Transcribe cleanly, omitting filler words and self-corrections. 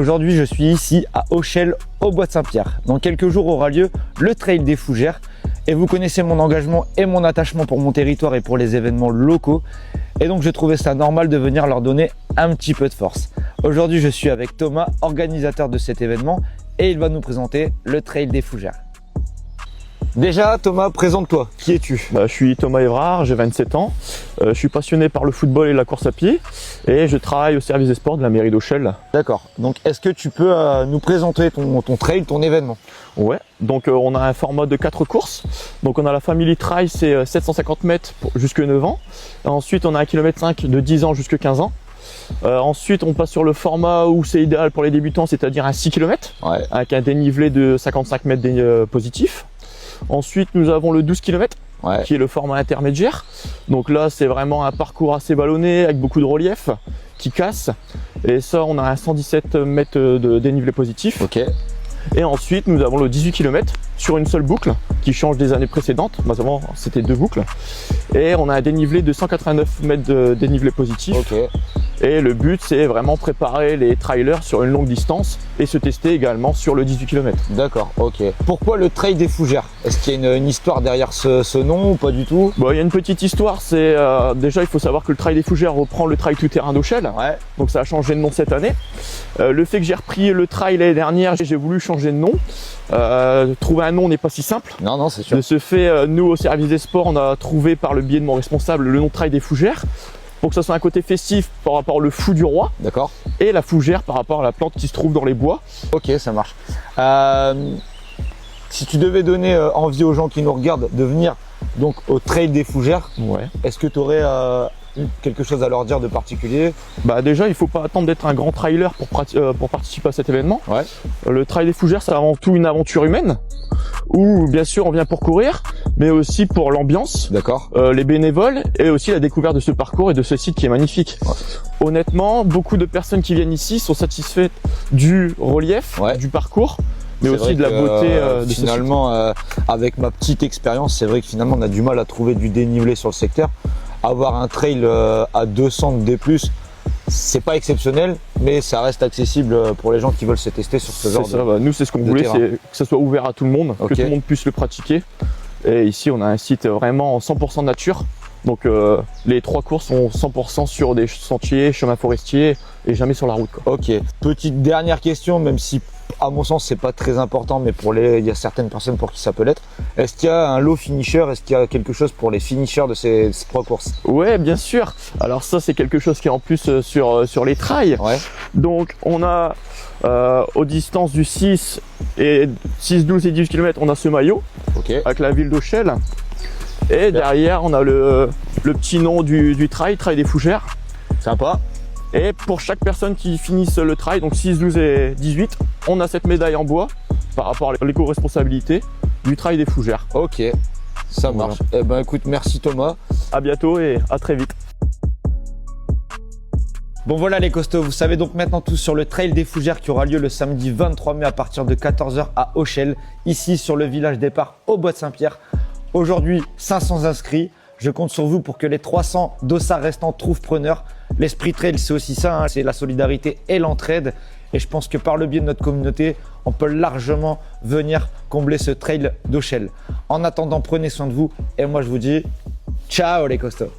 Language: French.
Aujourd'hui, je suis ici à Auchel, au Bois de Saint-Pierre. Dans quelques jours aura lieu le Trail des Fougères. Et vous connaissez mon engagement et mon attachement pour mon territoire et pour les événements locaux. Et donc, je trouvais ça normal de venir leur donner un petit peu de force. Aujourd'hui, je suis avec Thomas, organisateur de cet événement, et il va nous présenter le Trail des Fougères. Déjà, Thomas, présente-toi. Qui es-tu? Je suis Thomas Evrard, j'ai 27 ans. Je suis passionné par le football et la course à pied et je travaille au service des sports de la mairie d'Auchel. D'accord. Donc, est-ce que tu peux nous présenter ton trail, ton événement? Ouais, donc on a un format de 4 courses. Donc on a la Family Trail, c'est 750 mètres jusque 9 ans. Ensuite, on a 1,5 km de 10 ans jusque 15 ans. Ensuite, on passe sur le format où c'est idéal pour les débutants, c'est-à-dire un 6 km, ouais, avec un dénivelé de 55 mètres positif. Ensuite, nous avons le 12 km, ouais, qui est le format intermédiaire. Donc là, c'est vraiment un parcours assez ballonné avec beaucoup de relief qui casse. Et ça, on a un 117 mètres de dénivelé positif. Ok. Et ensuite, nous avons le 18 km sur une seule boucle qui change des années précédentes. Avant, c'était 2 boucles. Et on a un dénivelé de 189 mètres de dénivelé positif. Ok. Et le but, c'est vraiment préparer les trailers sur une longue distance et se tester également sur le 18 km. D'accord, ok. Pourquoi le Trail des Fougères? Est-ce qu'il y a une histoire derrière ce nom ou pas du tout? Il y a une petite histoire. C'est déjà, il faut savoir que le Trail des Fougères reprend le Trail tout-terrain d'Auchel. Ouais. Donc ça a changé de nom cette année. Le fait que j'ai repris le trail l'année dernière, j'ai voulu changer de nom. Trouver un nom n'est pas si simple. Non, non, c'est sûr. De ce fait, nous, au service des sports, on a trouvé par le biais de mon responsable le nom Trail des Fougères, pour que ça soit un côté festif par rapport au fou du roi. D'accord. Et la fougère par rapport à la plante qui se trouve dans les bois. Ok, ça marche. Si tu devais donner envie aux gens qui nous regardent de venir donc au Trail des Fougères, Ouais. est-ce que tu aurais quelque chose à leur dire de particulier? Déjà, il faut pas attendre d'être un grand trailer pour participer à cet événement. Ouais. Le Trail des Fougères, c'est avant tout une aventure humaine, où bien sûr on vient pour courir, mais aussi pour l'ambiance, D'accord. les bénévoles et aussi la découverte de ce parcours et de ce site qui est magnifique. Ouais. Honnêtement, beaucoup de personnes qui viennent ici sont satisfaites du relief, ouais, du parcours, mais c'est aussi de la beauté de ce site. finalement, avec ma petite expérience, c'est vrai que finalement on a du mal à trouver du dénivelé sur le secteur. Avoir un trail à 200 de D+, c'est pas exceptionnel, mais ça reste accessible pour les gens qui veulent se tester sur ce genre de. Nous, c'est ce qu'on voulait, c'est que ça soit ouvert à tout le monde, okay, que tout le monde puisse le pratiquer. Et ici, on a un site vraiment en 100% nature. Donc les 3 courses sont 100% sur des sentiers, chemins forestiers et jamais sur la route, quoi. Ok. Petite dernière question, même si à mon sens c'est pas très important, mais il y a certaines personnes pour qui ça peut l'être. Est-ce qu'il y a un lot finisher? Est-ce qu'il y a quelque chose pour les finishers de ces 3 courses? Ouais, bien sûr. Alors ça, c'est quelque chose qui est en plus sur les trails. Ouais. Donc on a aux distances du 6, 12 et 18 km, on a ce maillot, ok, avec la ville d'Auchel. Et derrière, on a le petit nom du trail des Fougères. sympa. Et pour chaque personne qui finisse le trail, donc 6, 12 et 18, on a cette médaille en bois par rapport à l'éco-responsabilité du Trail des Fougères. Ok, ça marche. Eh ben écoute, merci Thomas. À bientôt et à très vite. Bon voilà les costauds, vous savez donc maintenant tout sur le Trail des Fougères qui aura lieu le samedi 23 mai à partir de 14 h à Auchel, ici sur le village départ au Bois de Saint-Pierre. Aujourd'hui, 500 inscrits. Je compte sur vous pour que les 300 dossards restants trouvent preneur. L'esprit trail, c'est aussi ça, hein, c'est la solidarité et l'entraide. Et je pense que par le biais de notre communauté, on peut largement venir combler ce trail d'Auchel. En attendant, prenez soin de vous. Et moi, je vous dis ciao les costauds.